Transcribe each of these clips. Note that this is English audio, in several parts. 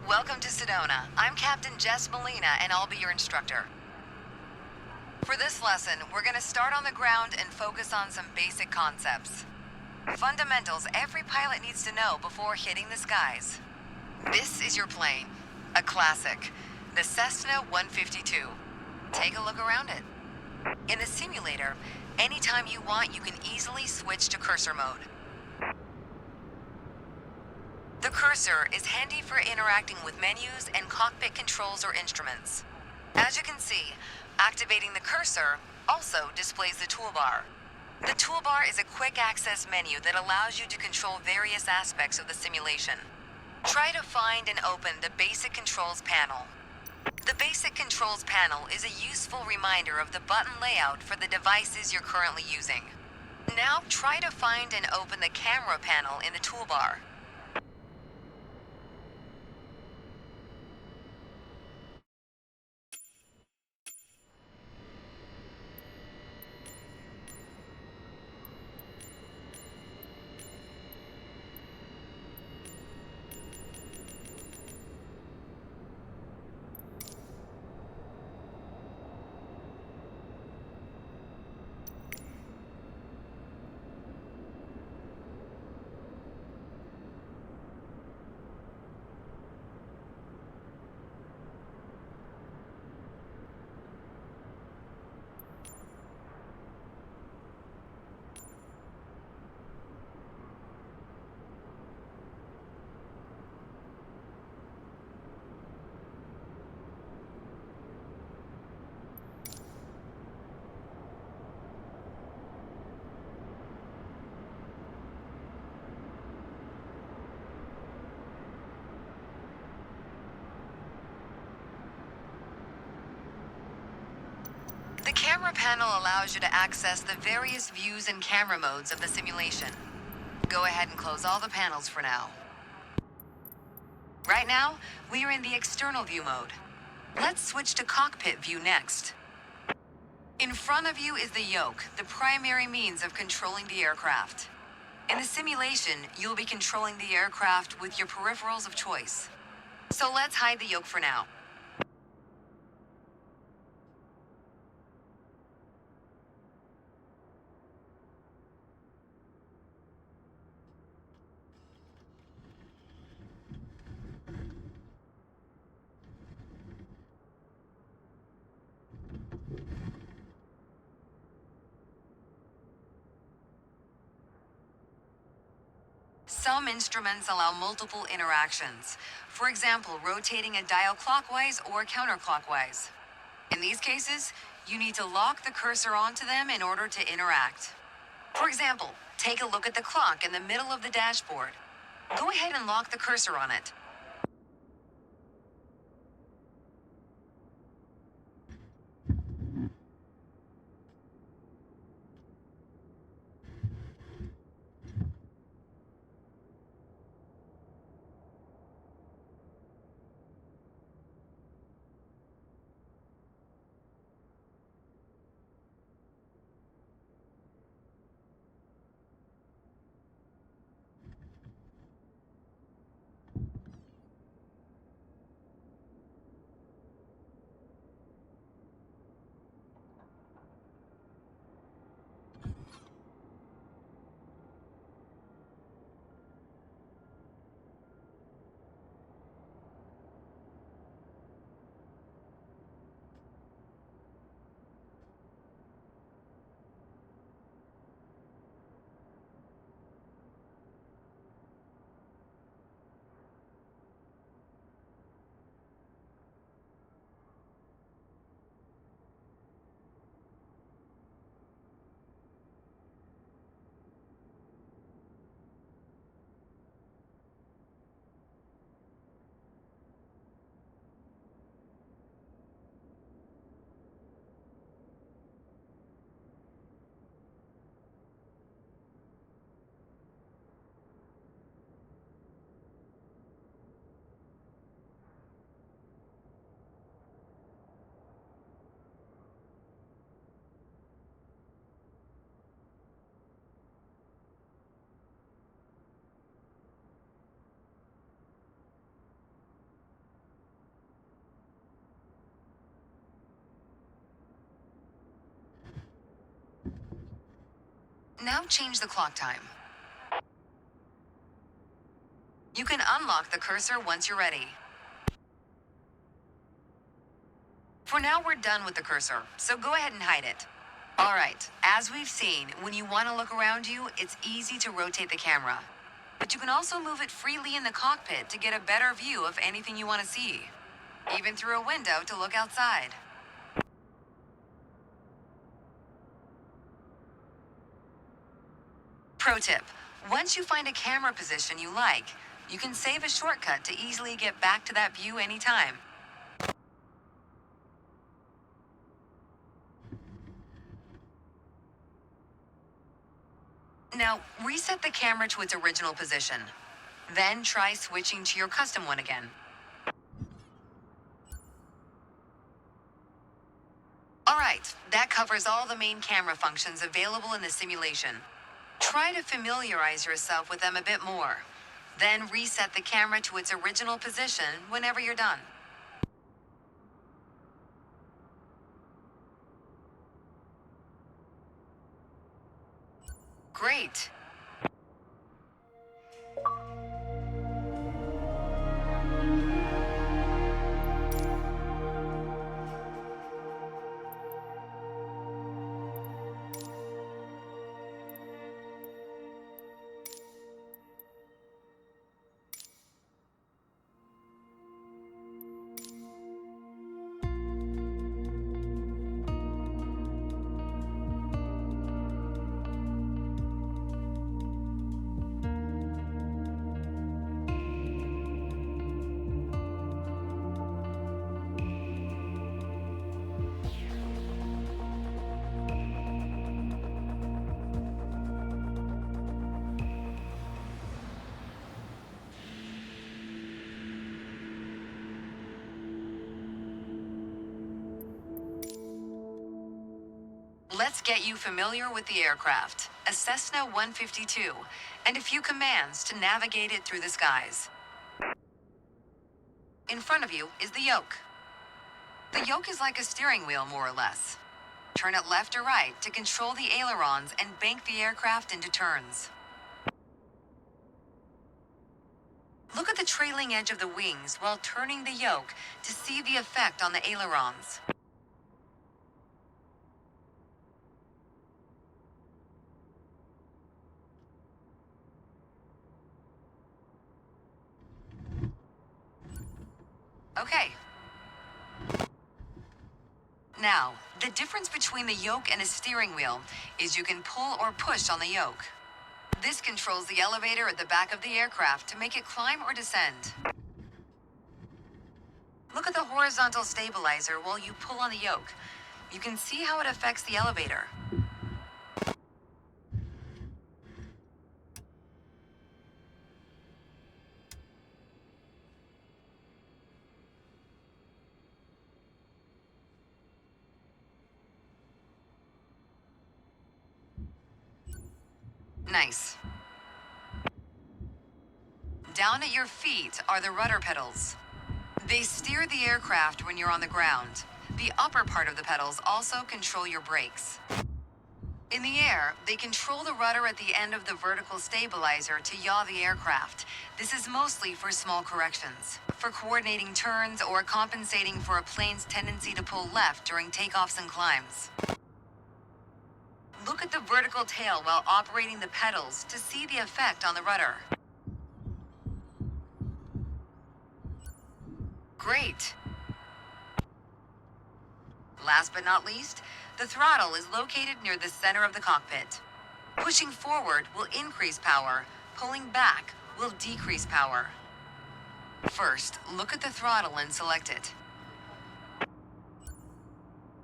Welcome to Sedona. I'm Captain Jess Molina, and I'll be your instructor. For this lesson, we're going to start on the ground and focus on some basic concepts. Fundamentals every pilot needs to know before hitting the skies. This is your plane, a classic, the Cessna 152. Take a look around it. In the simulator, anytime you want, you can easily switch to cursor mode. The cursor is handy for interacting with menus and cockpit controls or instruments. As you can see, activating the cursor also displays the toolbar. The toolbar is a quick access menu that allows you to control various aspects of the simulation. Try to find and open the Basic Controls panel. The Basic Controls panel is a useful reminder of the button layout for the devices you're currently using. Now try to find and open the Camera panel in the toolbar. The camera panel allows you to access the various views and camera modes of the simulation. Go ahead and close all the panels for now. Right now, we are in the external view mode. Let's switch to cockpit view next. In front of you is the yoke, the primary means of controlling the aircraft. In the simulation, you'll be controlling the aircraft with your peripherals of choice. So let's hide the yoke for now. Some instruments allow multiple interactions. For example, rotating a dial clockwise or counterclockwise. In these cases, you need to lock the cursor onto them in order to interact. For example, take a look at the clock in the middle of the dashboard. Go ahead and lock the cursor on it. Now change the clock time. You can unlock the cursor once you're ready. For now, we're done with the cursor, so go ahead and hide it. All right, as we've seen, when you want to look around you, it's easy to rotate the camera. But you can also move it freely in the cockpit to get a better view of anything you want to see, even through a window to look outside. Pro tip, once you find a camera position you like, you can save a shortcut to easily get back to that view anytime. Now, reset the camera to its original position. Then try switching to your custom one again. Alright, that covers all the main camera functions available in the simulation. Try to familiarize yourself with them a bit more. Then reset the camera to its original position whenever you're done. Great. Let's get you familiar with the aircraft, a Cessna 152, and a few commands to navigate it through the skies. In front of you is the yoke. The yoke is like a steering wheel, more or less. Turn it left or right to control the ailerons and bank the aircraft into turns. Look at the trailing edge of the wings while turning the yoke to see the effect on the ailerons. Okay. Now, the difference between the yoke and a steering wheel is you can pull or push on the yoke. This controls the elevator at the back of the aircraft to make it climb or descend. Look at the horizontal stabilizer while you pull on the yoke. You can see how it affects the elevator. Nice. Down at your feet are the rudder pedals. They steer the aircraft when you're on the ground. The upper part of the pedals also control your brakes. In the air, they control the rudder at the end of the vertical stabilizer to yaw the aircraft. This is mostly for small corrections, for coordinating turns or compensating for a plane's tendency to pull left during takeoffs and climbs. Look at the vertical tail while operating the pedals to see the effect on the rudder. Great. Last but not least, the throttle is located near the center of the cockpit. Pushing forward will increase power. Pulling back will decrease power. First, look at the throttle and select it.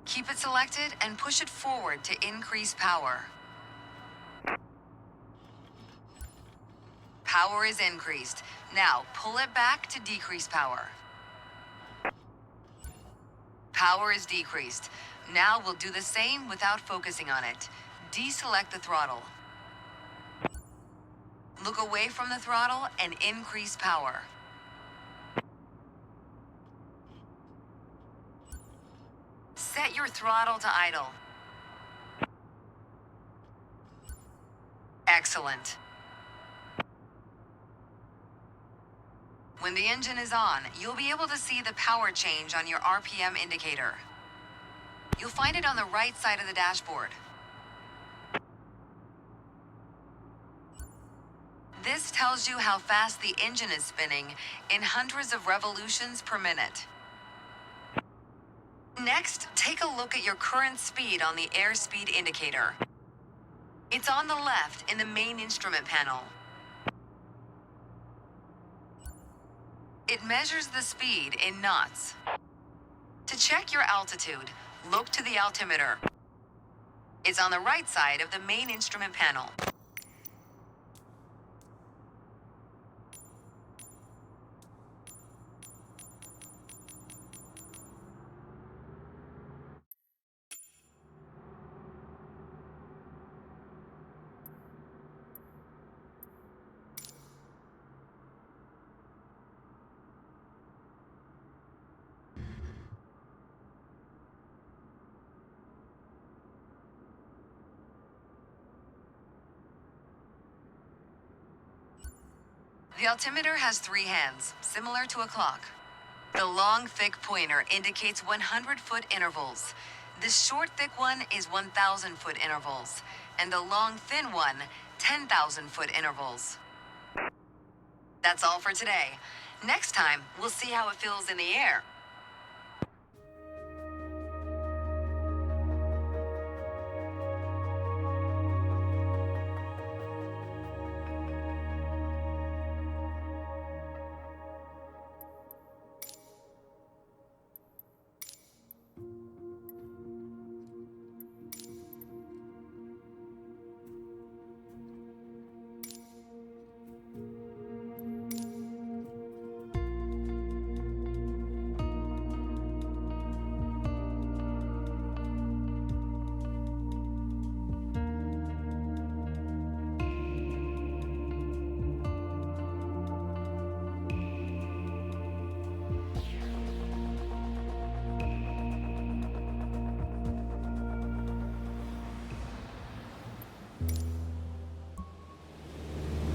Keep it selected and push it forward to increase power. Power is increased. Now, pull it back to decrease power. Power is decreased. Now we'll do the same without focusing on it. Deselect the throttle. Look away from the throttle and increase power. Set your throttle to idle. Excellent. When the engine is on, you'll be able to see the power change on your RPM indicator. You'll find it on the right side of the dashboard. This tells you how fast the engine is spinning in hundreds of revolutions per minute. Next, take a look at your current speed on the airspeed indicator. It's on the left in the main instrument panel. It measures the speed in knots. To check your altitude, look to the altimeter. It's on the right side of the main instrument panel. The altimeter has 3 hands, similar to a clock. The long, thick pointer indicates 100-foot intervals. The short, thick one is 1,000-foot intervals, and the long, thin one, 10,000-foot intervals. That's all for today. Next time, we'll see how it feels in the air.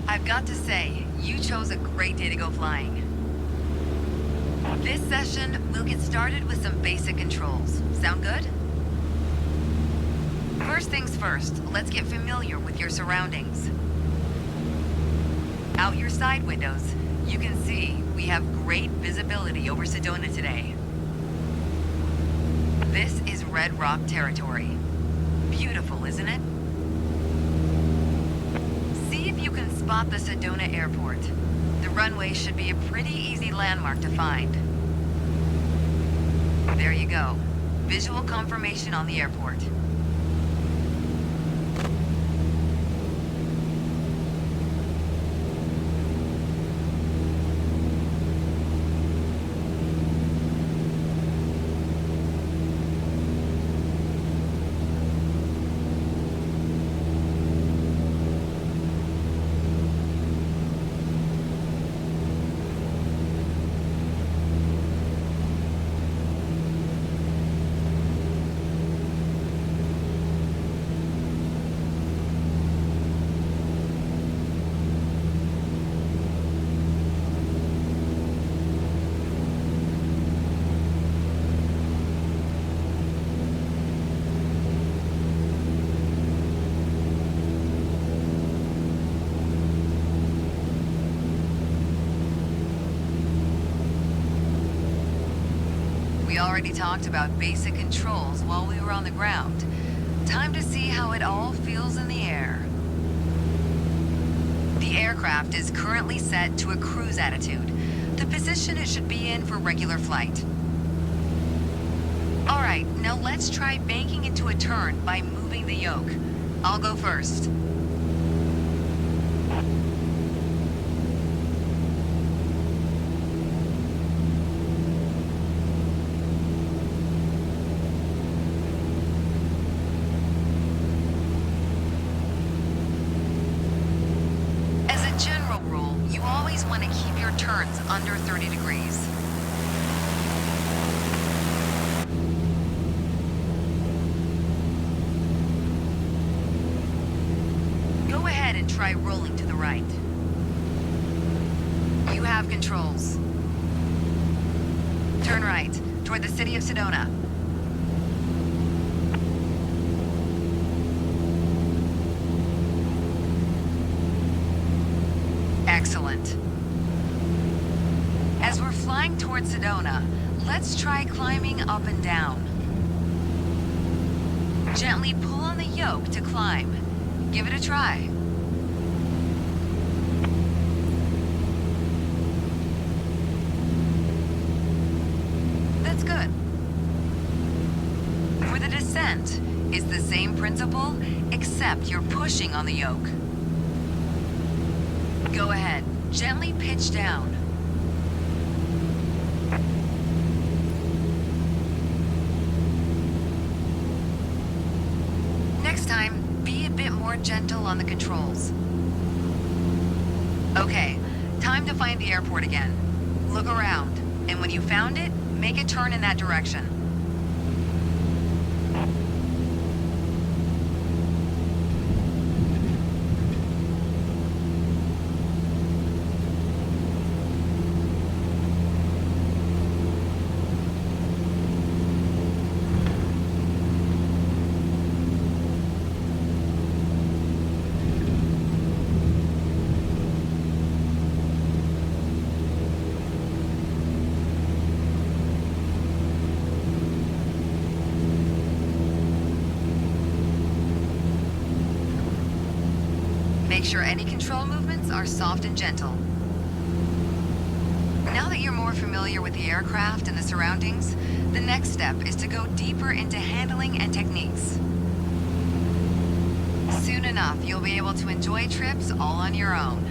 I've got to say, you chose a great day to go flying. This session, we'll get started with some basic controls. Sound good? First things first, let's get familiar with your surroundings. Out your side windows, you can see we have great visibility over Sedona today. This is Red Rock territory. Beautiful, isn't it? See if you can spot the Sedona Airport. The runway should be a pretty easy landmark to find. There you go. Visual confirmation on the airport. We already talked about basic controls while we were on the ground. Time to see how it all feels in the air. The aircraft is currently set to a cruise attitude, the position it should be in for regular flight. All right, now let's try banking into a turn by moving the yoke. I'll go first. Want to keep your turns under 30 degrees. Go ahead and try rolling to the right. You have controls. Turn right, toward the city of Sedona. Excellent. As we're flying towards Sedona, let's try climbing up and down. Gently pull on the yoke to climb. Give it a try. That's good. For the descent, it's the same principle, except you're pushing on the yoke. Go ahead, gently pitch down. Next time, be a bit more gentle on the controls. Okay, time to find the airport again. Look around, and when you found it, make a turn in that direction. Make sure any control movements are soft and gentle. Now that you're more familiar with the aircraft and the surroundings, the next step is to go deeper into handling and techniques. Soon enough, you'll be able to enjoy trips all on your own.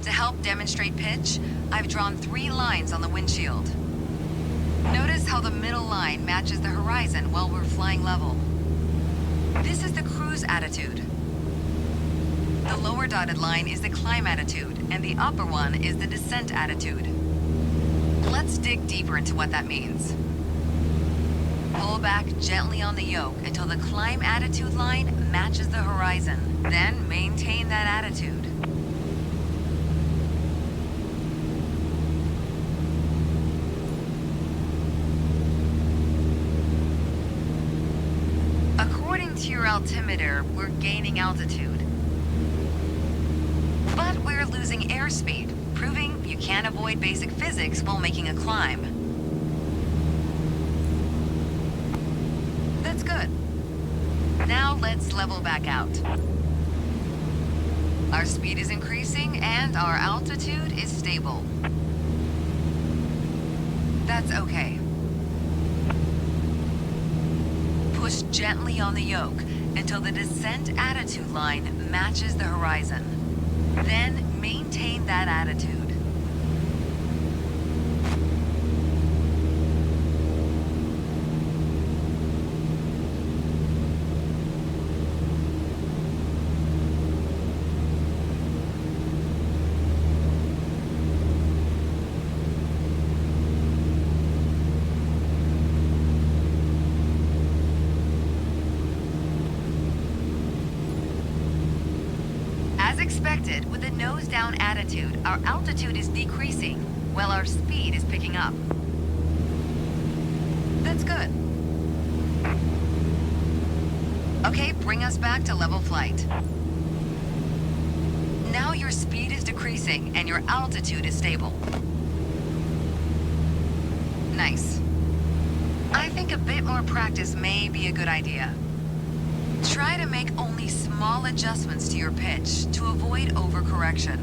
To help demonstrate pitch, I've drawn 3 lines on the windshield. Notice how the middle line matches the horizon while we're flying level. This is the cruise attitude. The lower dotted line is the climb attitude, and the upper one is the descent attitude. Let's dig deeper into what that means. Pull back gently on the yoke until the climb attitude line matches the horizon. Then maintain that attitude. According to your altimeter, we're gaining altitude. But we're losing airspeed, proving you can't avoid basic physics while making a climb. That's good. Now let's level back out. Our speed is increasing and our altitude is stable. That's okay. Push gently on the yoke until the descent attitude line matches the horizon. Then maintain that attitude. As expected, with a nose-down attitude, our altitude is decreasing, while our speed is picking up. That's good. Okay, bring us back to level flight. Now your speed is decreasing and your altitude is stable. Nice. I think a bit more practice may be a good idea. Try to make only small adjustments to your pitch to avoid overcorrection.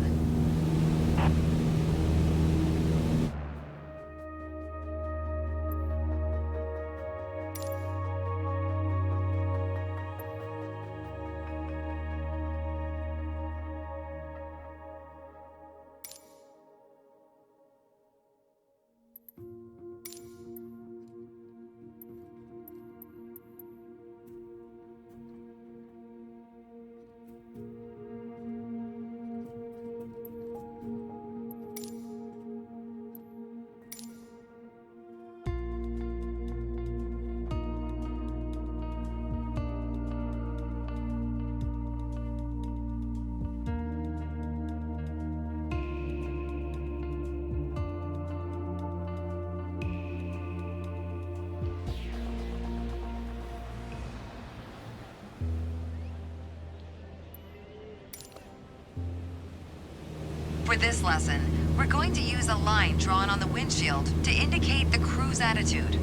For this lesson, we're going to use a line drawn on the windshield to indicate the cruise attitude.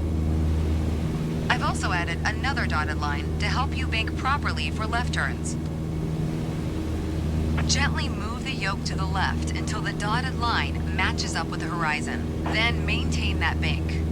I've also added another dotted line to help you bank properly for left turns. Gently move the yoke to the left until the dotted line matches up with the horizon. Then maintain that bank.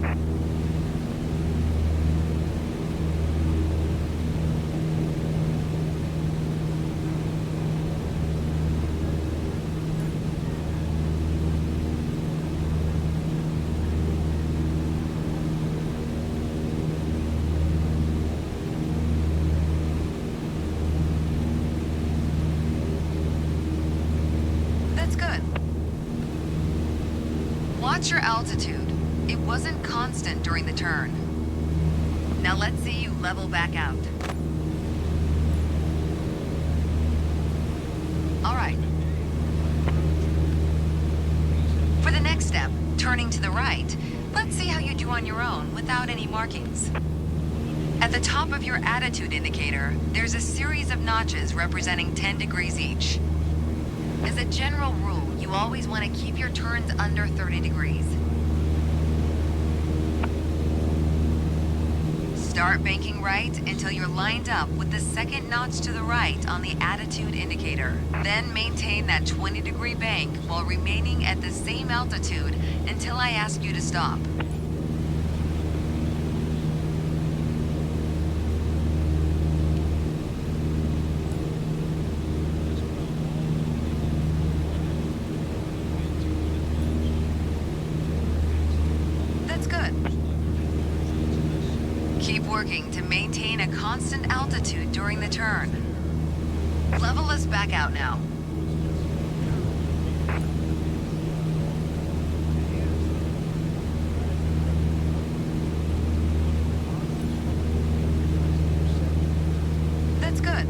Watch your altitude. It wasn't constant during the turn. Now let's see you level back out. All right. For the next step, turning to the right, let's see how you do on your own without any markings. At the top of your attitude indicator, there's a series of notches representing 10 degrees each. As a general rule, you always want to keep your turns under 30 degrees. Start banking right until you're lined up with the second notch to the right on the attitude indicator. Then maintain that 20-degree bank while remaining at the same altitude until I ask you to stop. working to maintain a constant altitude during the turn. Level us back out now. That's good.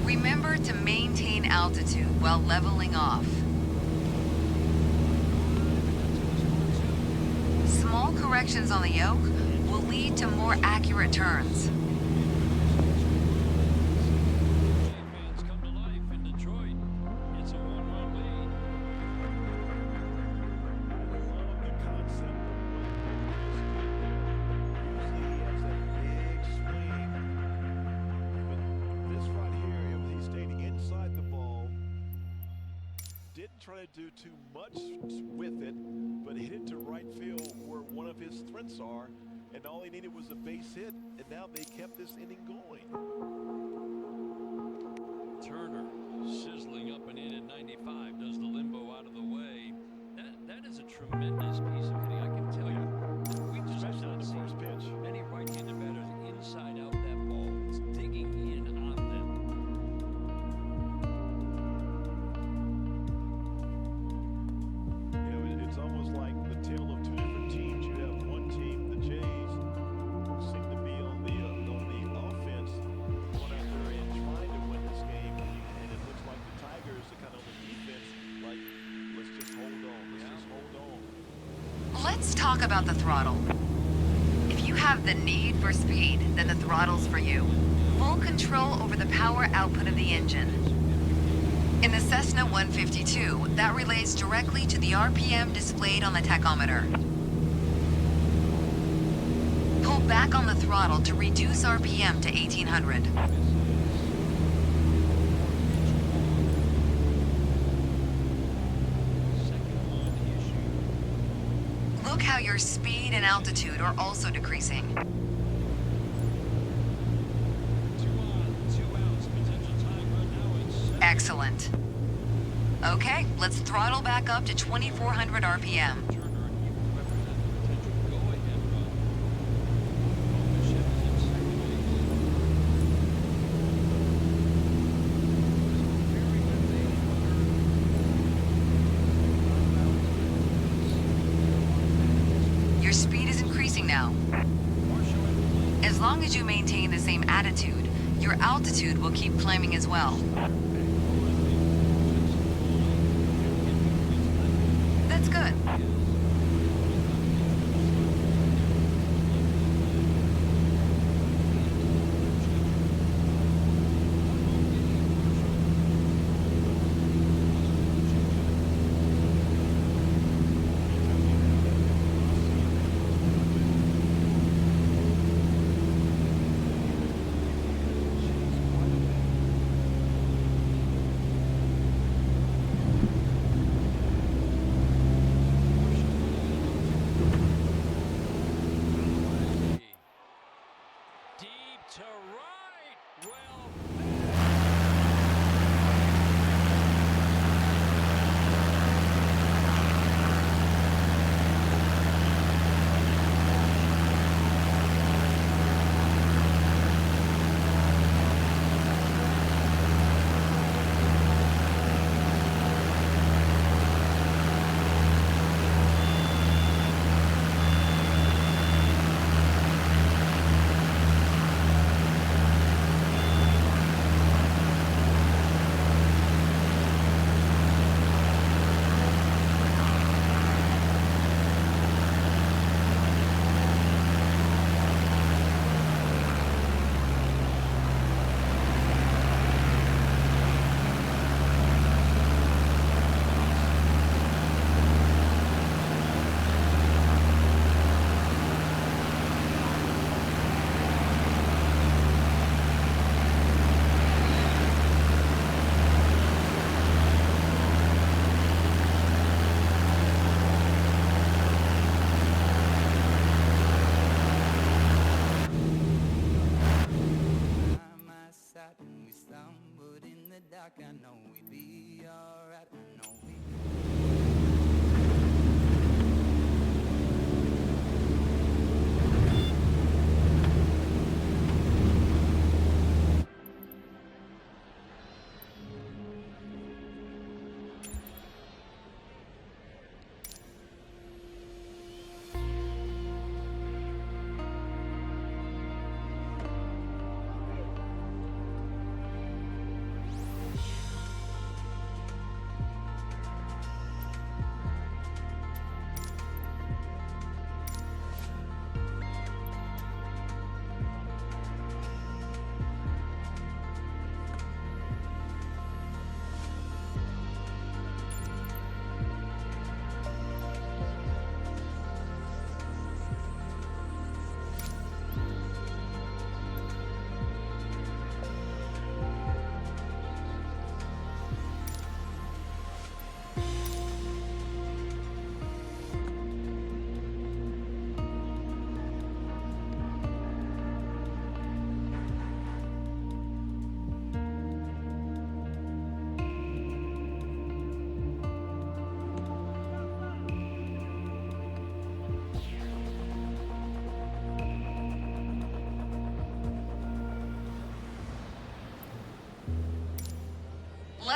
Remember to maintain altitude while leveling off. Small corrections on the yoke will lead to more accurate turns. Fans come to life in Detroit. It's a 1-run lead. I love the concept of what Chris did there. Usually he has that big swing, but this right here, he stayed inside the ball, didn't try to do too much with it, but hit it to right field where one of his strengths are, and all he needed was a base hit, and now they kept this inning going. Turner sizzling up and in at 95, does the limbo out of the way. That is a tremendous piece of hitting, I can tell you. We've just Especially on not the seen first pitch. many right-handed batters inside out that ball. It's digging in on them. You know, it's almost like the tale of two different teams. You have one team, the Jays, who seem to be on the offense, going out there and trying to win this game, and it looks like the Tigers are kind of on the defense, like, let's just hold on, just hold on. Let's talk about the throttle. If you have the need for speed, then the throttle's for you. Full control over the power output of the engine. In the Cessna 152, that relates directly to the RPM displayed on the tachometer. Pull back on the throttle to reduce RPM to 1800. Second one issue. Look how your speed and altitude are also decreasing. 2 on, 2 outs, potential time run now at 7. Excellent. Okay, let's throttle back up to 2400 RPM. Turner and he will represent a potential go-ahead run. Bichette is in second base. Very good base runner. Your speed is increasing now. Marshall at the plate. As long as you maintain the same attitude, your altitude will keep climbing as well. That's good. Deep to right. Well, I know we'd be alright. I know we.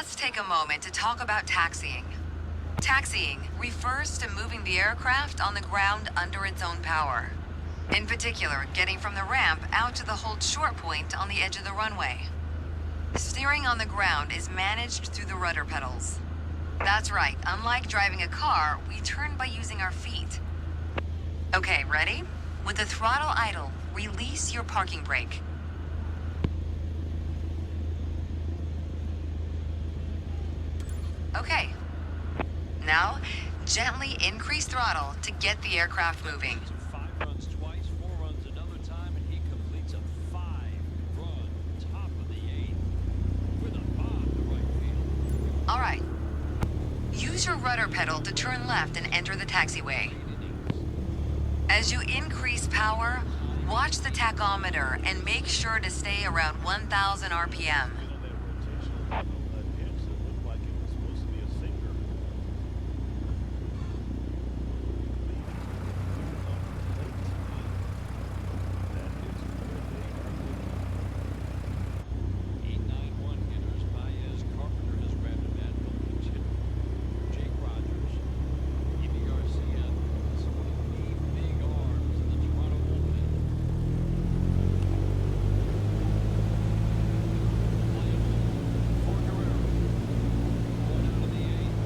Let's take a moment to talk about taxiing. Taxiing refers to moving the aircraft on the ground under its own power. In particular, getting from the ramp out to the hold short point on the edge of the runway. Steering on the ground is managed through the rudder pedals. That's right, unlike driving a car, we turn by using our feet. Okay, ready? With the throttle idle, release your parking brake. Okay. Now, gently increase throttle to get the aircraft moving. So 5 runs twice, 4 runs another time, and he completes a 5-run top of the 8th with a bomb to right field. All right. Use your rudder pedal to turn left and enter the taxiway. As you increase power, watch the tachometer and make sure to stay around 1,000 RPM. Been on that rotational angle, that pitch that looked like it was supposed to be a sinker. That is where they are looking. 891 hitters. Baez Carpenter has grabbed a bat. Wilkins hit Jake Rogers. Jimmy Garcia. It's one of the big arms in the Toronto bullpen. Williams for Guerrero. 1 out of the 8th.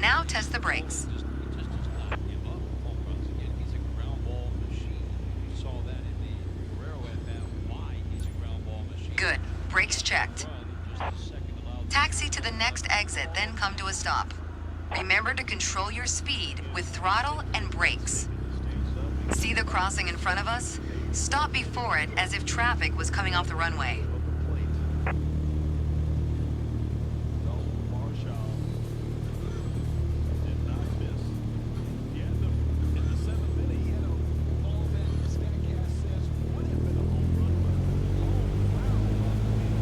Now test the brakes. He just does not give up home runs again. He's a ground ball machine. You saw that in the Guerrero at bat. Why he's a ground ball machine. Good. Brakes checked. Run, just the second allowed. Taxi to the next exit, then come to a stop. Remember to control your speed with throttle and brakes. See the crossing in front of us? Stop before it as if traffic was coming off the runway. Dalton Varsho did not miss. In the 7th inning, he had a ball that Statcast says would have been a home run, but long foul off the field.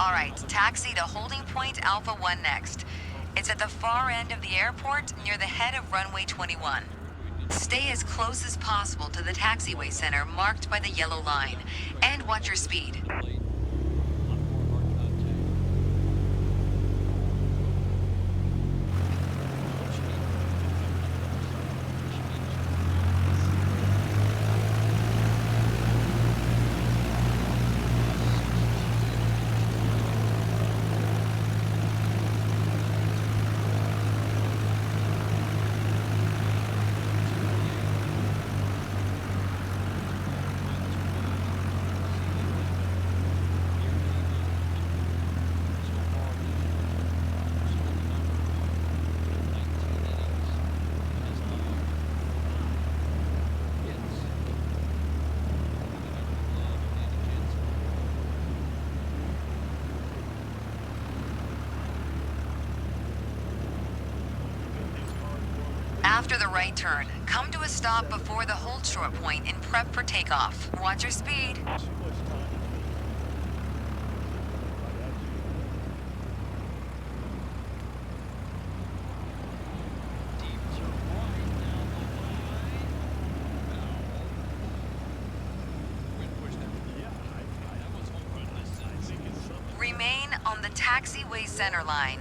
All right, taxi to holding point Alpha 1 next. It's at the far end of the airport near the head of runway 21. Stay as close as possible to the taxiway center marked by the yellow line, and watch your speed. Late. A lot more hard contact. After the right turn, come to a stop before the hold short point and prep for takeoff. Watch your speed. Too much time between. Right at you. Deep to right down the line. Foul. Wind pushed that. Yeah, That was home run. I think it's something. Remain on the taxiway center line.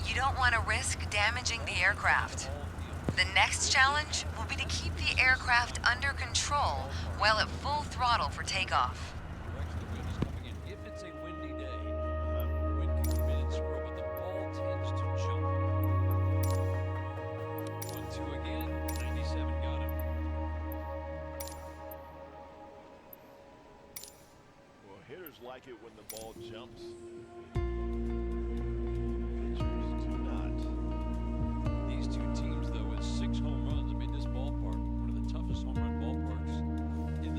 You don't want to risk damaging the aircraft. The next challenge will be to keep the aircraft under control while at full throttle for takeoff. Direction the wind is coming in. If it's a windy day, the wind can come in and swirl, but the ball tends to jump. 1-2 again. 97 got him. Well, hitters like it when the ball jumps. Pitchers do not. These two teams, though, with 6 home runs, I mean, this ballpark, one of the toughest home run ballparks in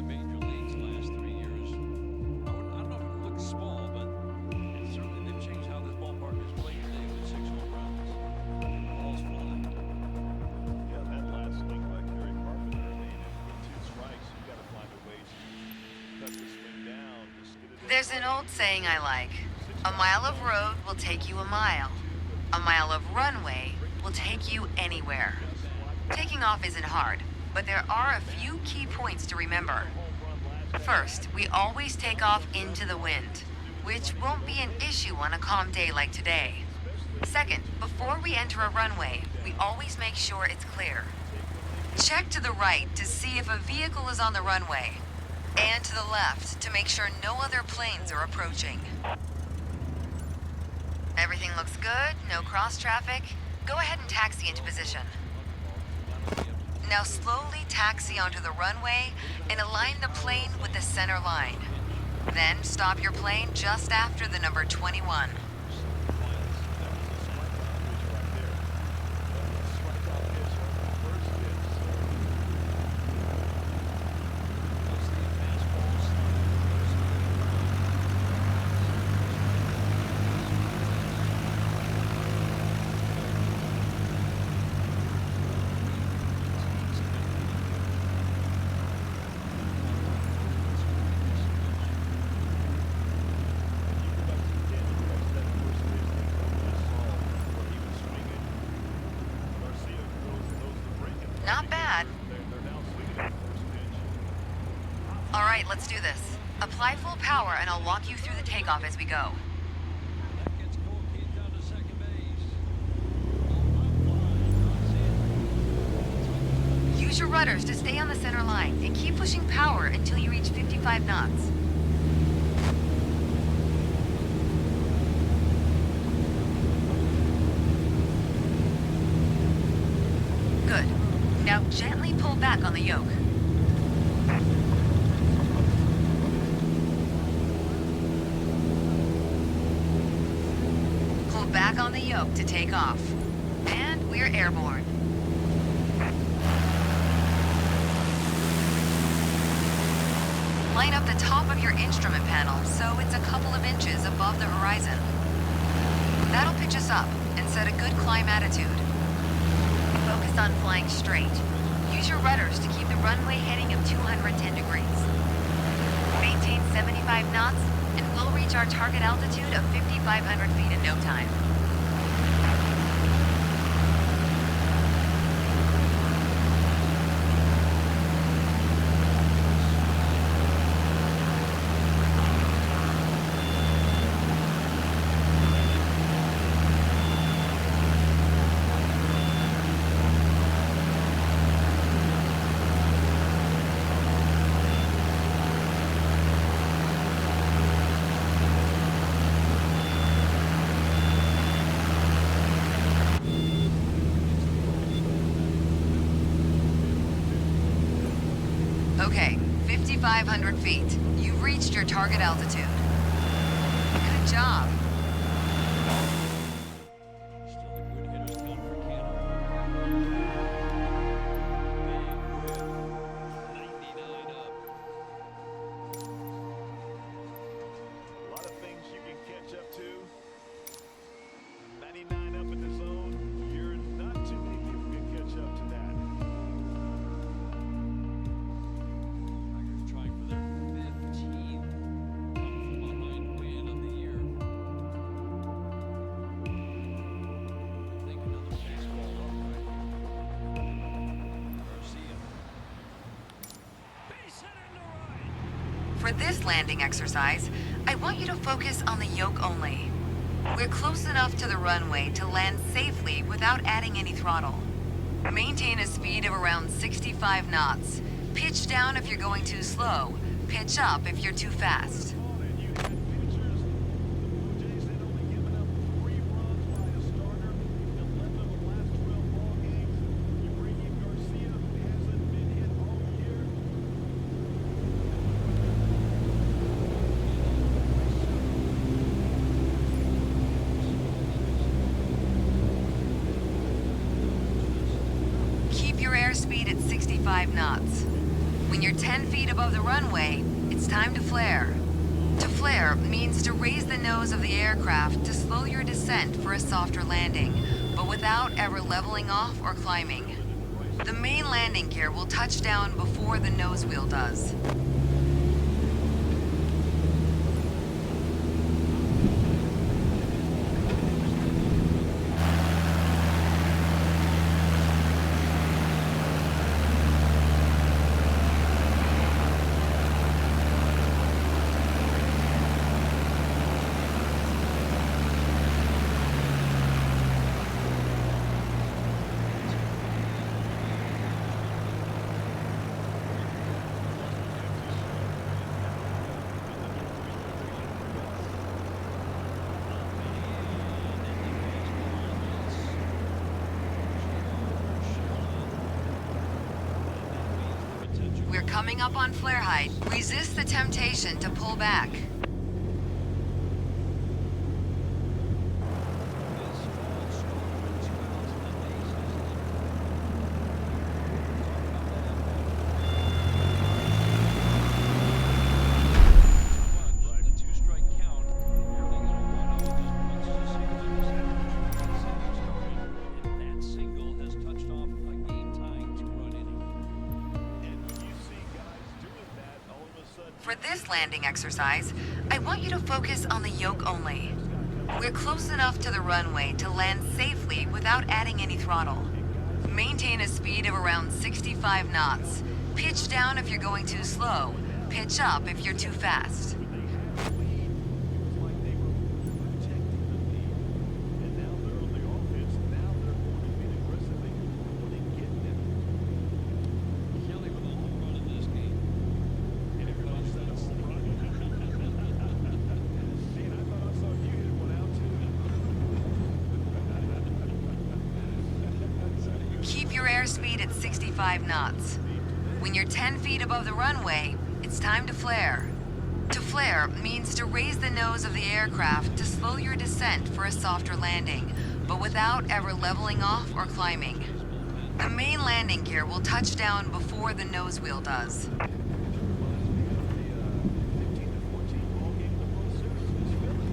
There's an old saying I like. A mile of road will take you a mile. A mile of runway will take you anywhere. Taking off isn't hard, but there are a few key points to remember. First, we always take off into the wind, which won't be an issue on a calm day like today. Second, before we enter a runway, we always make sure it's clear. Check to the right to see if a vehicle is on the runway, and to the left to make sure no other planes are approaching. Everything looks good, no cross traffic. Go ahead and taxi into position. Now slowly taxi onto the runway and align the plane with the center line. Then stop your plane just after the number 21. Not bad. All right, let's do this. Apply full power and I'll walk you through the takeoff as we go. That gets Colquitt down to second base. Use your rudders to stay on the center line and keep pushing power until you reach 55 knots. Good. Now gently pull back on the yoke. Pull back on the yoke to take off. And we're airborne. Line up the top of your instrument panel so it's a couple of inches above the horizon. That'll pitch us up and set a good climb attitude. Focus on flying straight. Use your rudders to keep the runway heading of 210 degrees. Maintain 75 knots and we'll reach our target altitude of 5,500 feet in no time. Okay, 5,500 feet. You've reached your target altitude. Good job. Still a good hitter's gun for Canada. Big whip. 99 up. A lot of things you can catch up to. 99 up in the zone. You're not too many people can catch up to that. Tigers trying for their 15th come-from-behind win of the year. I think another baseball upright. Garcia. Base hit into right. For this landing exercise, I want you to focus on the yoke only. We're close enough to the runway to land safely without adding any throttle. Maintain a speed of around 65 knots. Pitch down if you're going too slow. Pitch up if you're too fast. And you had pitchers. The Blue Jays had only given up 3 runs by a starter in 11 of the last 12 ball games. You bring in Garcia, who hasn't been hit all year. Keep your airspeed at 65 knots. When you're 10 feet above the runway, it's time to flare. To flare means to raise the nose of the aircraft to slow your descent for a softer landing, but without ever leveling off or climbing. The main landing gear will touch down before the nose wheel does. coming up on flare height. Resist the temptation to pull back. This fall storm in 2008 runs, the two-strike count, everything on a 1-0 just points to Sears in the center. Single started, and that single has touched off a game-tying two-run inning. And when you see guys doing that, all of a sudden, For this landing exercise, I want you to focus on the yoke only. We're close enough to the runway to land safely without adding any throttle. Maintain a speed of around 65 knots. Pitch down if you're going too slow. Pitch up if you're too fast. when they had the lead, it was like they were protecting the lead. And now they're on the offense. Now they're going to be aggressively going to get them. Kelly with a home run in this game. And everybody said a home run. Man, I thought I saw you hit one out too. Keep your airspeed at 65 knots. When you're 10 feet above the runway, it's time to flare. To flare means to raise the nose of the aircraft to slow your descent for a softer landing, but without ever leveling off or climbing. The main landing gear will touch down before the nose wheel does. Reminds me of the 15 to 14 ball game in the World Series against Philly.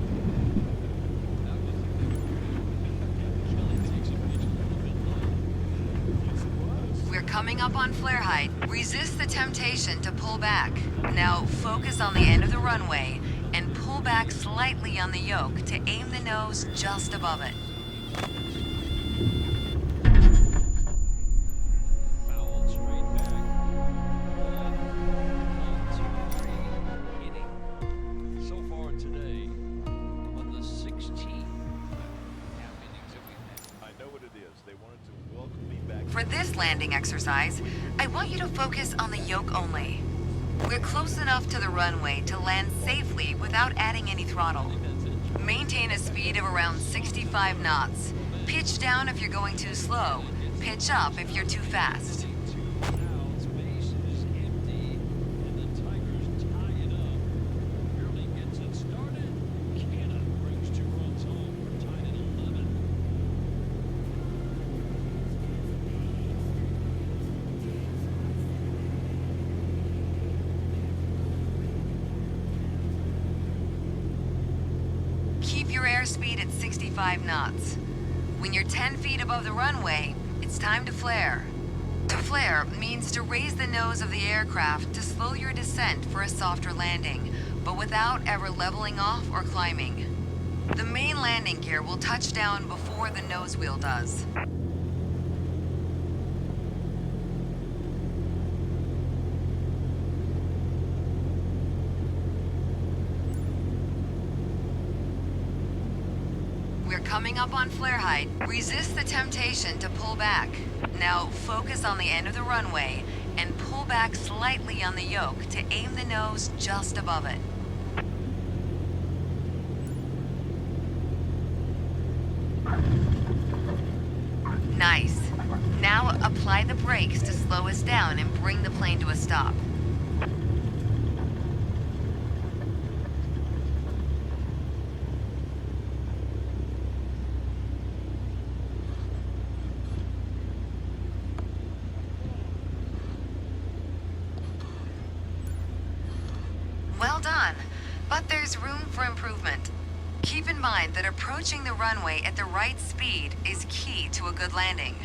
Kelly takes a pitch a little bit low. Yes, it was. We're coming up on flare height. Resist the temptation to pull back. Now focus on the end of the runway and pull back slightly on the yoke to aim the nose just above it. Fouled straight back. 1, 2, 3 inning. So far today, on the 16 half innings that we've had. I know what it is. They wanted to welcome me back. For this landing exercise, I want you to focus on the yoke only. We're close enough to the runway to land safely without adding any throttle. Maintain a speed of around 65 knots. Pitch down if you're going too slow. Pitch up if you're too fast. Now space is empty, and the Tigers tie it up. Barely gets it started. Cannon brings 2 runs home. We're tied at 11. Keep your airspeed at 65 knots. When you're 10 feet above the runway, it's time to flare. To flare means to raise the nose of the aircraft to slow your descent for a softer landing, but without ever leveling off or climbing. The main landing gear will touch down before the nose wheel does. We're coming up on flare height. Resist the temptation to pull back. Now focus on the end of the runway and pull back slightly on the yoke to aim the nose just above it. Nice. Now apply the brakes to slow us down and bring the plane to a stop. Well done, but there's room for improvement. Keep in mind that approaching the runway at the right speed is key to a good landing.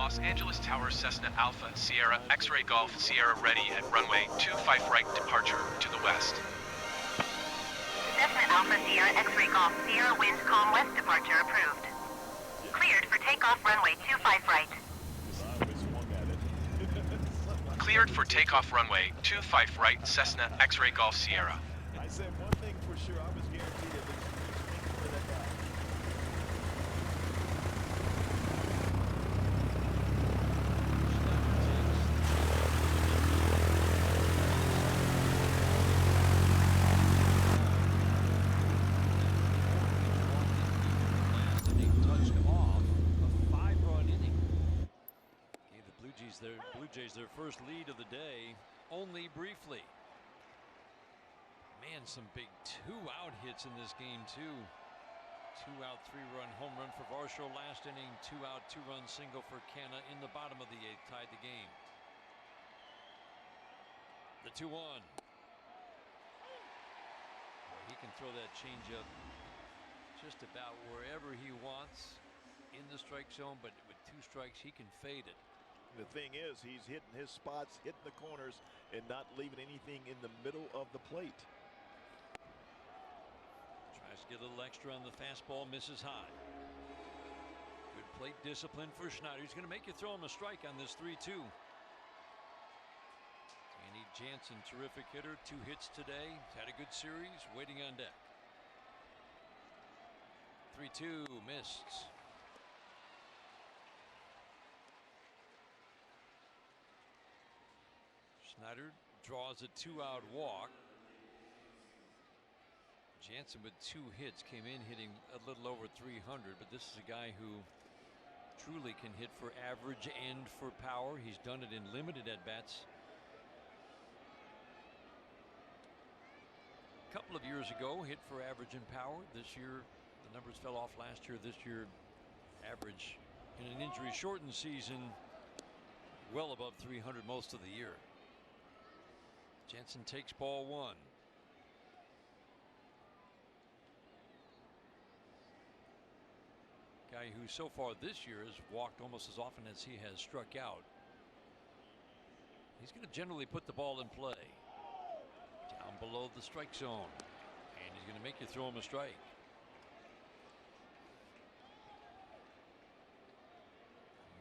Los Angeles Tower Cessna Alpha Sierra X-Ray Golf Sierra ready at runway 25 right departure to the west. Cessna Alpha Sierra X-Ray Golf Sierra wind calm west departure approved. Cleared for takeoff runway 25 right. I always swung at it. Cleared for takeoff runway 25 right Cessna X-Ray Golf Sierra. I said one thing for sure, I was guaranteed at least 3 swings for that guy. Last inning touched off a 5-run inning. Gave the Blue Jays their first lead of the day, only briefly. Man, some big 2-out hits in this game too. 2-out, 3-run home run for Varsho last inning. 2-out, 2-run single for Canna in the bottom of the 8th, tied the game. The 2-1. He can throw that changeup just about wherever he wants in the strike zone, but with 2 strikes, he can fade it. The thing is, he's hitting his spots, hitting the corners, and not leaving anything in the middle of the plate. Tries to get a little extra on the fastball, misses high. Good plate discipline for Schneider. He's going to make you throw him a strike on this 3-2. Danny Jansen, terrific hitter, 2 hits today. He's had a good series, waiting on deck. 3-2, missed. Schneider draws a 2-out walk. Jansen with 2 hits came in hitting a little over 300, but this is a guy who truly can hit for average and for power. He's done it in limited at-bats. A couple of years ago, hit for average and power. This year, the numbers fell off last year. This year, average in an injury-shortened season, well above 300 most of the year. Jansen takes ball 1. Guy who so far this year has walked almost as often as he has struck out. He's going to generally put the ball in play. Down below the strike zone. And he's going to make you throw him a strike.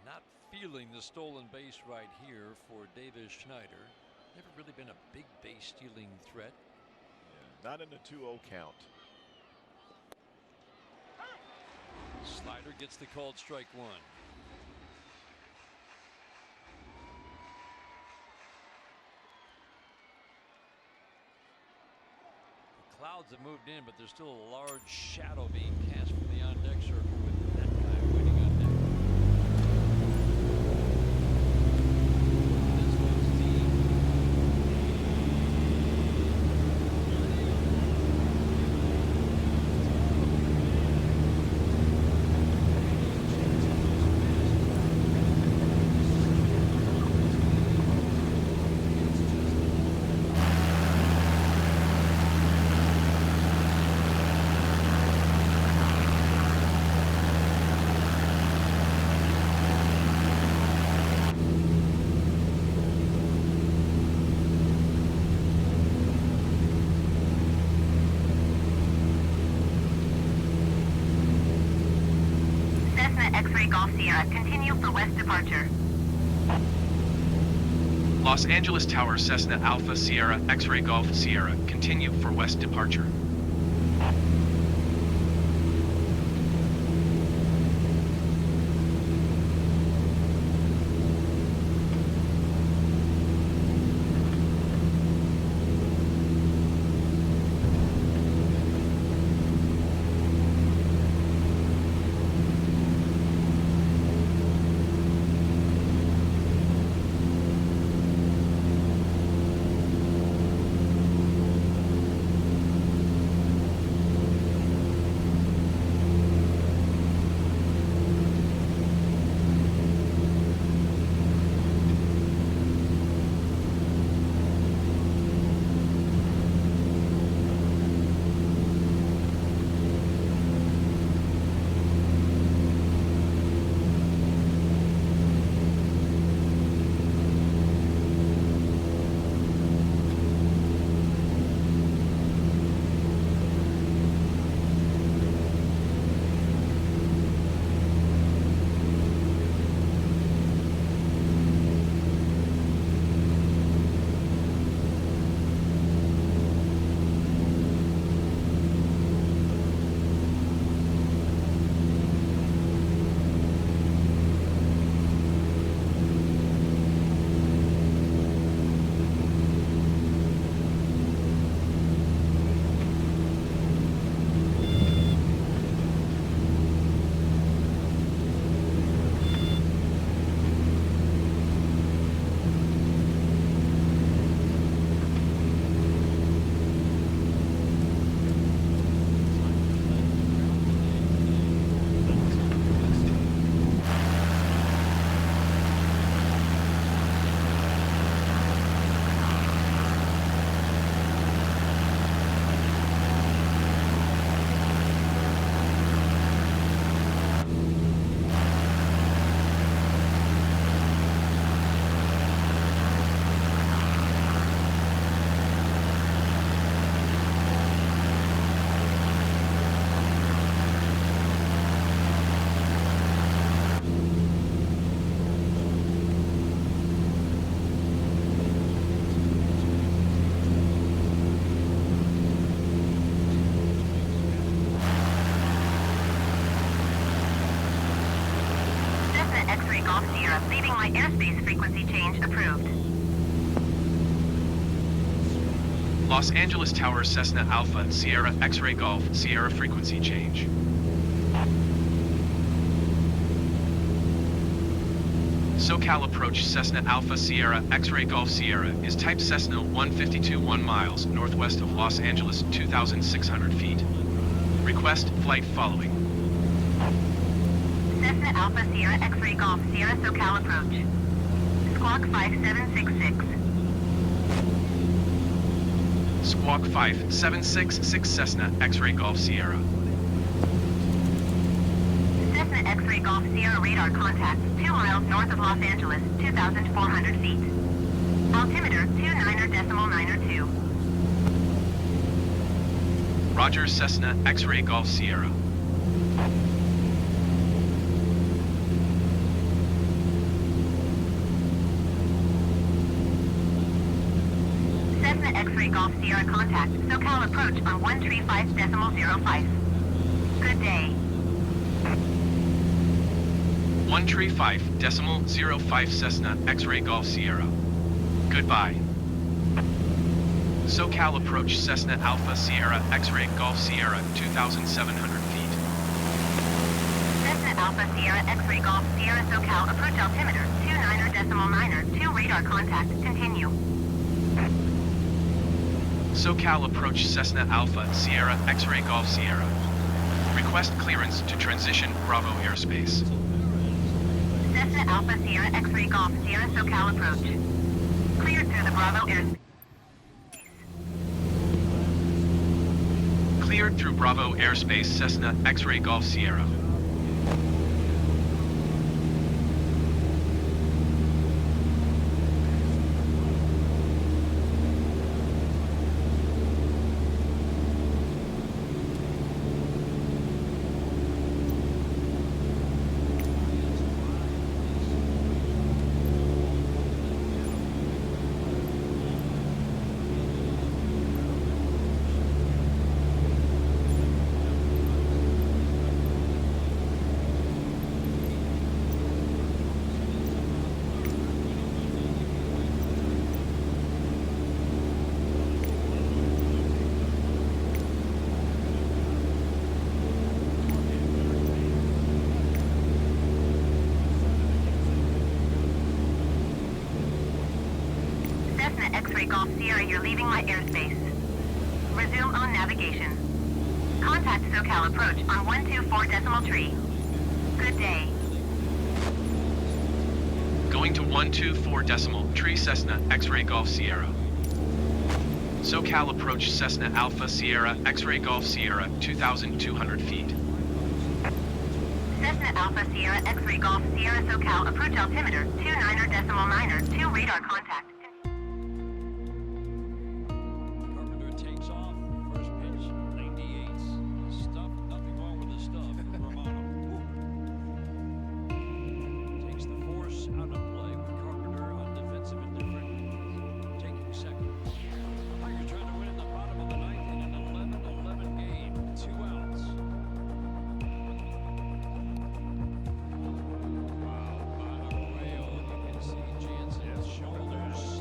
Not feeling the stolen base right here for Davis Schneider. Never really been a big base stealing threat. Yeah, not in the 2-0 count. Slider gets the called strike 1. The clouds have moved in, but there's still a large shadow being cast from the on-deck circle with that guy waiting on deck. This one's deep. X-Ray Golf Sierra, continue for west departure. Los Angeles Tower Cessna Alpha Sierra X-Ray Golf Sierra, continue for west departure. X-Ray Golf Sierra, leaving my airspace, frequency change approved. Los Angeles Tower Cessna Alpha Sierra X-Ray Golf Sierra frequency change. SoCal approach Cessna Alpha Sierra X-Ray Golf Sierra is type Cessna 152 1 miles northwest of Los Angeles 2,600 feet. Request flight following. Cessna Alpha Sierra X-Ray Golf Sierra SoCal approach. Squawk 5766. Squawk 5766 Cessna X-Ray Golf Sierra. Cessna X-Ray Golf Sierra radar contact 2 miles north of Los Angeles, 2,400 feet. Altimeter 29.902. Roger Cessna X-Ray Golf Sierra. Cessna X-Ray Golf Sierra contact SoCal approach on 135.05. Good day. 135.05 Cessna X-Ray Golf Sierra. Goodbye. SoCal approach Cessna Alpha Sierra X-Ray Golf Sierra 2,700 feet. Cessna Alpha Sierra X-Ray Golf Sierra SoCal approach altimeter 29.902 radar contact. Continue. SoCal approach Cessna Alpha Sierra X-Ray Golf Sierra. Request clearance to transition Bravo airspace. Cessna Alpha Sierra X-Ray Golf Sierra SoCal approach. Cleared through the Bravo airspace. Cleared through Bravo airspace Cessna X-Ray Golf Sierra. Cessna X-Ray Golf Sierra, you're leaving my airspace. Resume on navigation. Contact SoCal approach on 124.3. Good day. Going to 124.3 Cessna X-Ray Golf Sierra. SoCal approach Cessna Alpha Sierra X-Ray Golf Sierra 2,200 feet. Cessna Alpha Sierra X-Ray Golf Sierra SoCal approach altimeter 29.902 radar contact. Carpenter takes off. First pitch, 98. Stuff, nothing wrong with the stuff for Romano. Takes the force out of play with Carpenter on defensive indifferent, taking second. Tigers trying to win in the bottom of the ninth in an 11-11 game. 2 outs. Wow, Arroyo, you can see Jansen's shoulders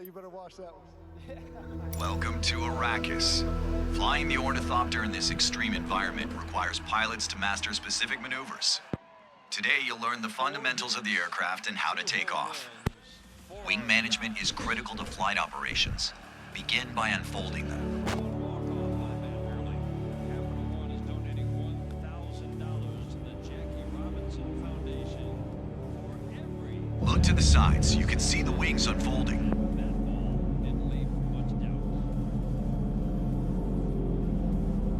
you better watch that one. Welcome to Arrakis. Flying the Ornithopter in this extreme environment requires pilots to master specific maneuvers. Today, you'll learn the fundamentals of the aircraft and how to take off. Wing management is critical to flight operations. Begin by unfolding them. Look to the sides so you can see the wings unfolding.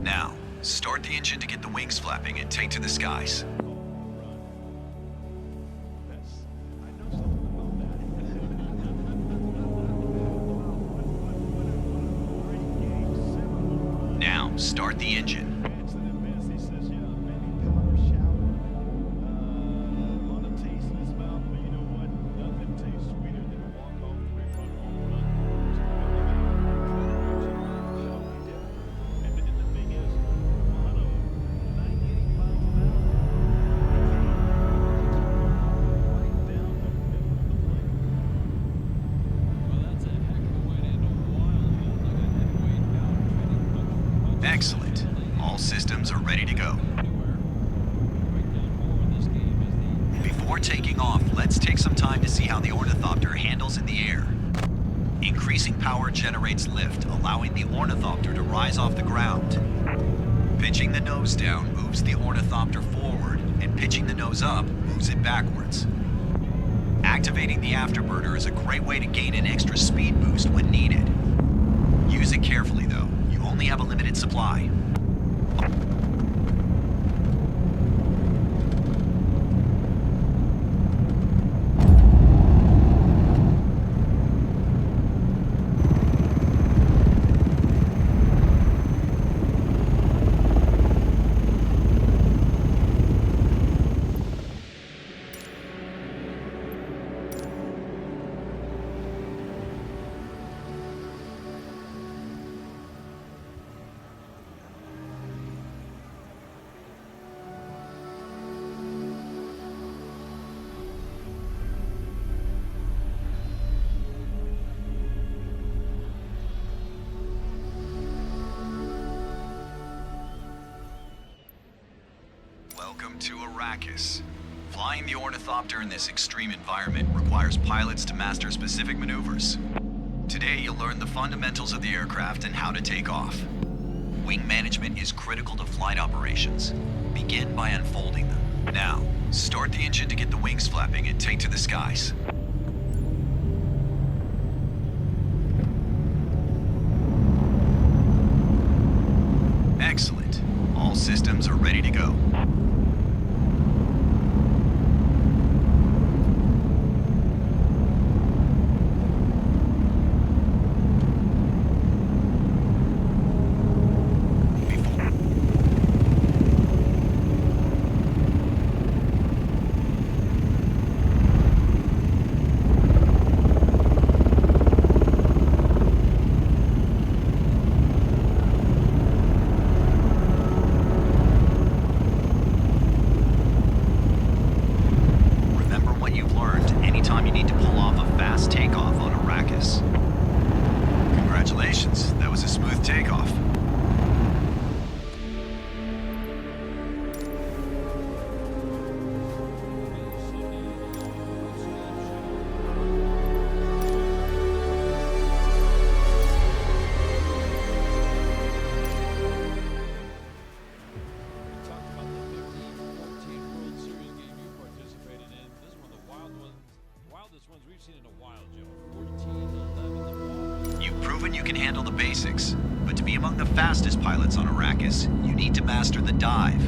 Now, start the engine to get the wings flapping and take to the skies. Now, start the engine. Excellent. All systems are ready to go. Before taking off, let's take some time to see how the Ornithopter handles in the air. Increasing power generates lift, allowing the Ornithopter to rise off the ground. Pitching the nose down moves the Ornithopter forward, and pitching the nose up moves it backwards. Activating the afterburner is a great way to gain an extra speed boost when needed. Use it carefully though. You only have a limited supply. Welcome to Arrakis. Flying the Ornithopter in this extreme environment requires pilots to master specific maneuvers. Today, you'll learn the fundamentals of the aircraft and how to take off. Wing management is critical to flight operations. Begin by unfolding them. Now, start the engine to get the wings flapping and take to the skies. Excellent. All systems are ready to go. Congratulations, that was a smooth takeoff. You've proven you can handle the basics, but to be among the fastest pilots on Arrakis, you need to master the dive.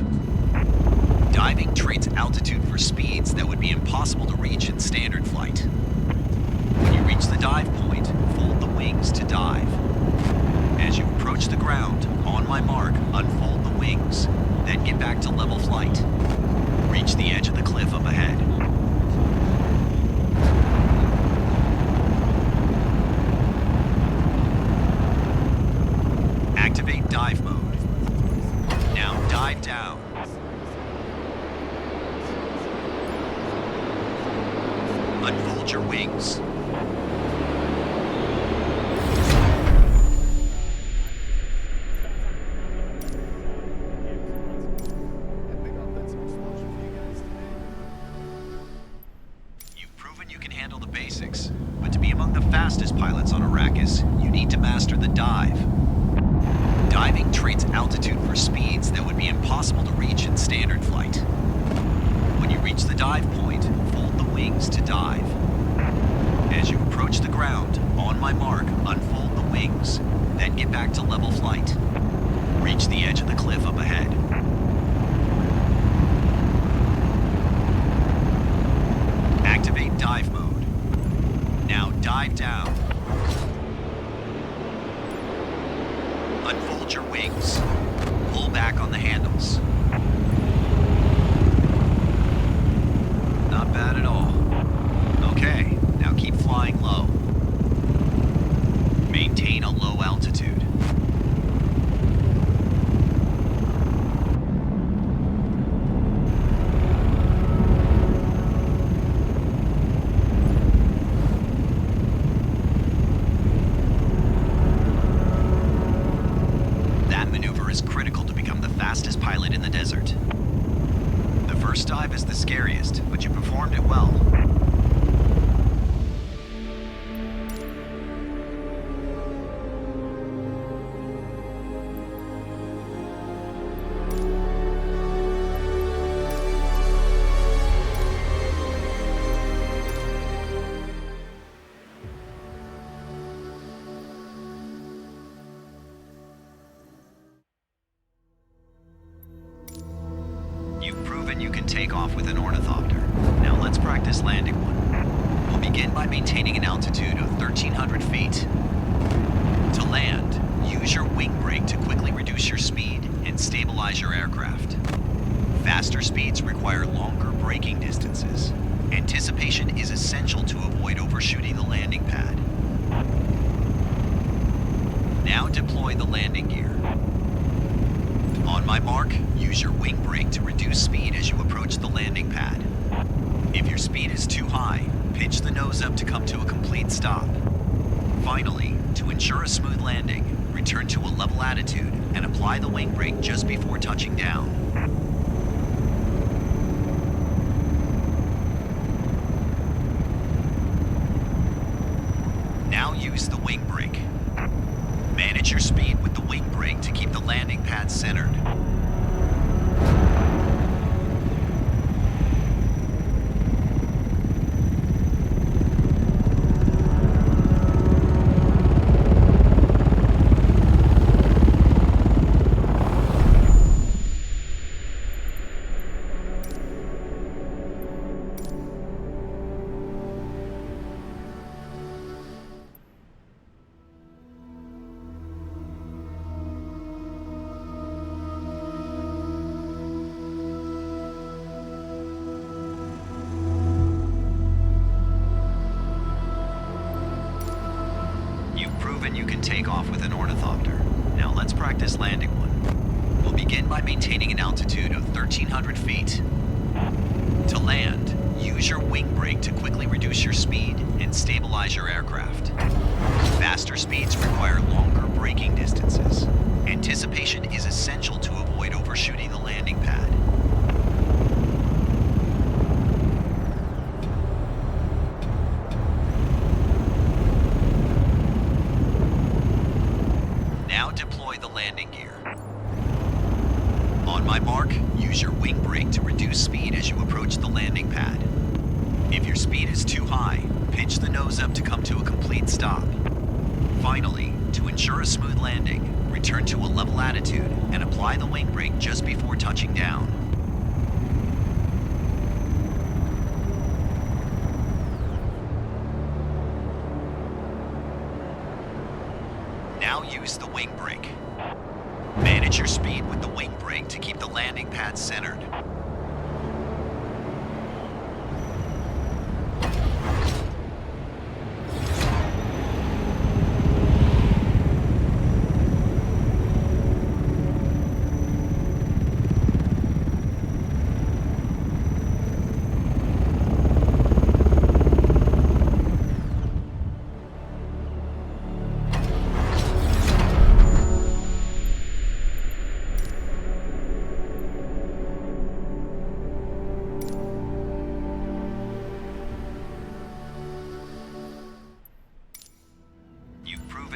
Diving trades altitude for speeds that would be impossible to reach in standard flight. When you reach the dive point, fold the wings to dive. As you approach the ground, on my mark, unfold the wings, then get back to level flight. Reach the edge of the cliff up ahead. Activate dive mode. Now dive down. Unfold your wings. pilots on Arrakis, you need to master the dive. Diving trades altitude for speeds that would be impossible to reach in standard flight. When you reach the dive point, fold the wings to dive. As you approach the ground, on my mark, unfold the wings, then get back to level flight. Reach the edge of the cliff up ahead. Activate dive mode. Now dive down. Unfold your wings. Pull back on the handles. Not bad at all. Okay, now keep flying low. Maintain a low altitude. That maneuver is critical to become the fastest pilot in the desert. The first dive is the scariest, but you performed it well. You've proven you can take off with an ornithopter. Now let's practice landing one. We'll begin by maintaining an altitude of 1,300 feet. To land, use your wing brake to quickly reduce your speed and stabilize your aircraft. Faster speeds require longer braking distances. Anticipation is essential to avoid overshooting the landing pad. Now deploy the landing gear. On my mark, use your wing brake to reduce speed as you approach the landing pad. If your speed is too high, pitch the nose up to come to a complete stop. Finally, to ensure a smooth landing, return to a level attitude and apply the wing brake just before touching down. Now use the wing brake. Manage your speed with the wing brake to keep the landing pad centered. You can take off with an ornithopter. Now let's practice landing one. We'll begin by maintaining an altitude of 1,300 feet. To land, use your wing brake to quickly reduce your speed and stabilize your aircraft. Faster speeds require longer braking distances. Anticipation is essential to avoid overshooting the landing pad. Now deploy the landing gear. On my mark, use your wing brake to reduce speed as you approach the landing pad. If your speed is too high, pitch the nose up to come to a complete stop. Finally, to ensure a smooth landing, return to a level attitude and apply the wing brake just before touching down. Now use the wing brake. Manage your speed with the wing brake to keep the landing pad centered.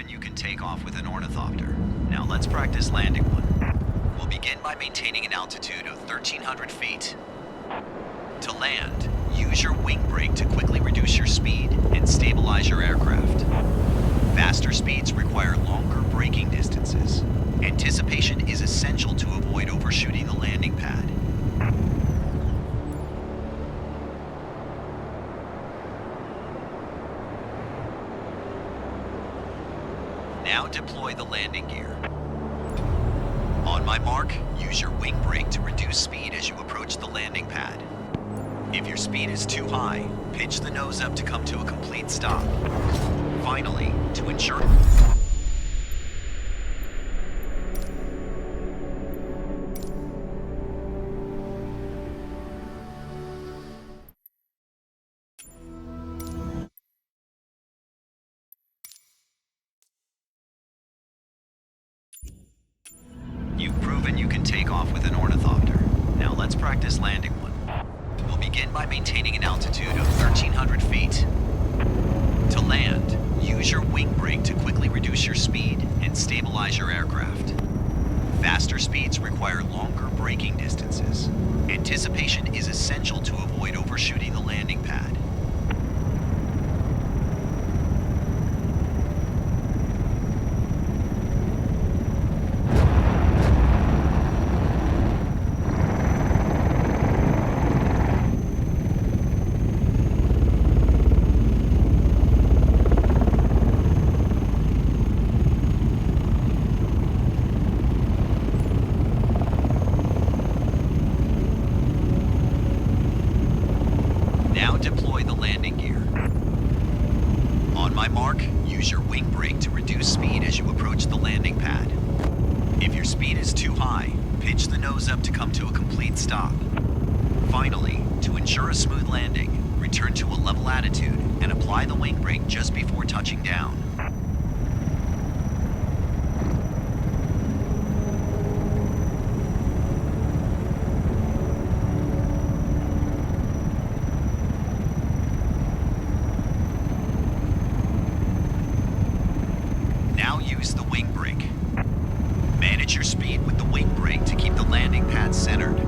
proven you can take off with an ornithopter. Now let's practice landing one. We'll begin by maintaining an altitude of 1,300 feet. To land, use your wing brake to quickly reduce your speed and stabilize your aircraft. Faster speeds require longer braking distances. Anticipation is essential to avoid overshooting the landing pad. Now deploy the landing gear. On my mark, use your wing brake to reduce speed as you approach the landing pad. If your speed is too high, pitch the nose up to come to a complete stop. Finally, to ensure... You've proven you can take off with an ornithopter. Now let's practice landing one. We'll begin by maintaining an altitude of 1,300 feet. To land, use your wing brake to quickly reduce your speed and stabilize your aircraft. Faster speeds require longer braking distances. Anticipation is essential to avoid overshooting the landing pad. Now deploy the landing gear. On my mark, use your wing brake to reduce speed as you approach the landing pad. If your speed is too high, pitch the nose up to come to a complete stop. Finally, to ensure a smooth landing, return to a level attitude and apply the wing brake just before touching down. Now use the wing brake. Manage your speed with the wing brake to keep the landing pad centered.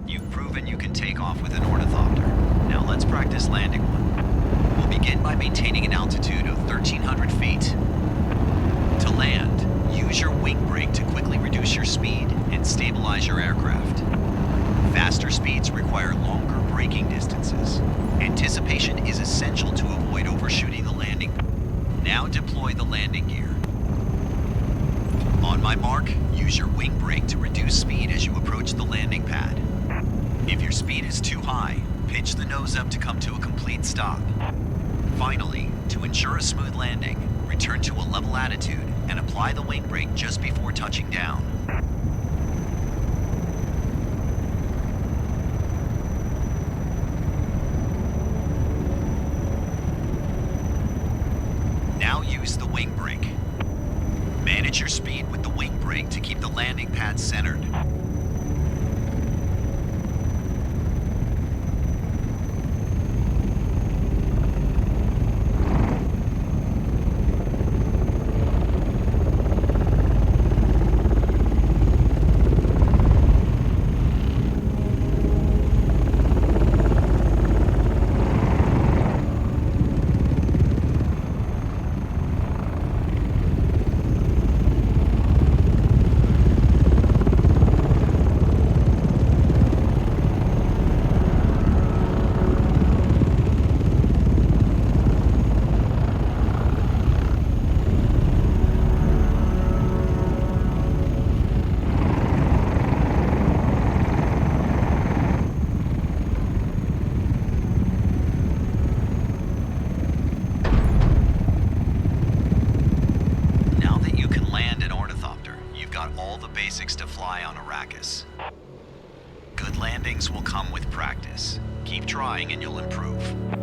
You've proven you can take off with an ornithopter. Now let's practice landing one. We'll begin by maintaining an altitude of 1,300 feet. To land, use your wing brake to quickly reduce your speed and stabilize your aircraft. Faster speeds require longer braking distances. Anticipation is essential to avoid overshooting the landing. Now deploy the landing gear. On my mark, use your wing brake to reduce speed as you approach the landing pad. If your speed is too high, pitch the nose up to come to a complete stop. Finally, to ensure a smooth landing, return to a level attitude and apply the wing brake just before touching down. Now use the wing brake. Manage your speed with the wing brake to keep the landing pad centered. got all the basics to fly on Arrakis. Good landings will come with practice. Keep trying and you'll improve.